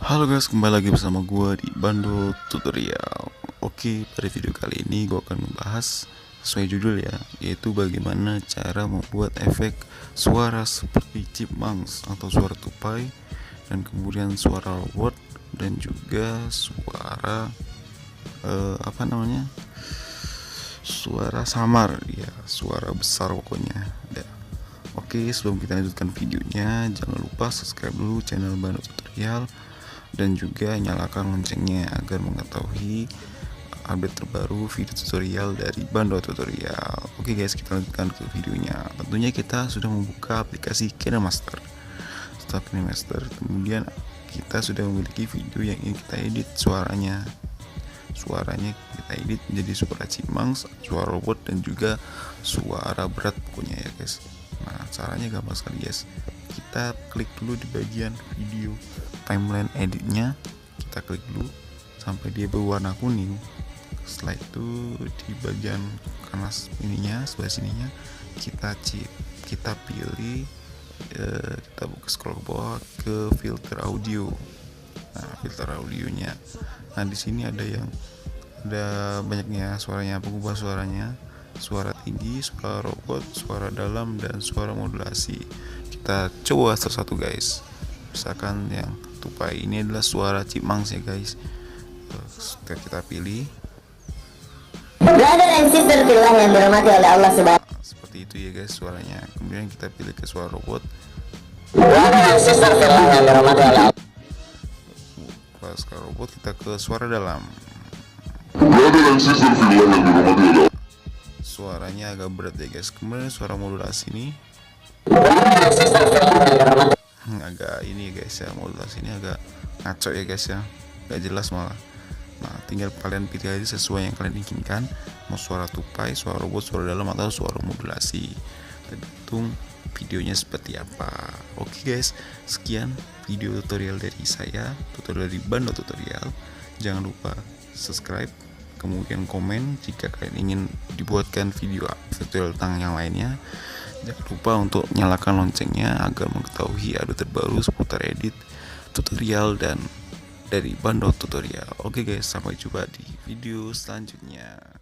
Halo guys, kembali lagi bersama gue di Bando Tutorial. Oke, pada video kali ini gue akan membahas sesuai judul ya, yaitu bagaimana cara membuat efek suara seperti chipmunks atau suara tupai, dan kemudian suara robot, dan juga suara suara samar ya, suara besar pokoknya ya. Oke, sebelum kita lanjutkan videonya, jangan lupa subscribe dulu channel Bando Tutorial dan juga nyalakan loncengnya agar mengetahui update terbaru video tutorial dari Bando Tutorial. Oke guys, kita lanjutkan ke videonya. Tentunya kita sudah membuka aplikasi KineMaster. Setelah KineMaster, kemudian kita sudah memiliki video yang ingin kita edit suaranya kita edit menjadi suara chipmunks, suara robot, dan juga suara berat pokoknya ya guys. Nah, caranya gampang sekali guys. Kita klik dulu di bagian video timeline editnya, kita klik dulu sampai dia berwarna kuning. Setelah itu di bagian kanan ininya, sebelah sininya kita pilih kita buka scroll ke bawah ke filter audio. Nah, filter audionya, nah di sini ada banyaknya suaranya, pengubah suaranya, suara tinggi, suara robot, suara dalam, dan suara modulasi. Kita coba satu-satu guys. Misalkan yang tupai ini adalah suara chipmunks ya guys. Kita pilih. Brother and sister fillah yang dirahmati oleh Allah Subhanahu. Seperti itu ya guys suaranya. Kemudian kita pilih ke suara robot. Brother and sister fillah yang dirahmati oleh Allah. Pas ke robot kita ke suara dalam. Brother and sister fillah yang dirahmati Allah. Suaranya agak berat ya guys. Kemudian suara modulasi ini agak ini ya guys ya, modulasi ini agak ngaco ya guys ya, gak jelas malah. Nah, tinggal kalian pilih aja sesuai yang kalian inginkan, mau suara tupai, suara robot, suara dalam, atau suara modulasi, tergantung videonya seperti apa. Oke guys, sekian video tutorial dari saya, tutorial dari Bando Tutorial. Jangan lupa subscribe, kemudian komen jika kalian ingin dibuatkan video tutorial tentang yang lainnya. Jangan lupa untuk nyalakan loncengnya agar mengetahui update terbaru seputar edit, tutorial, dan dari Bando Tutorial. Oke guys, sampai jumpa di video selanjutnya.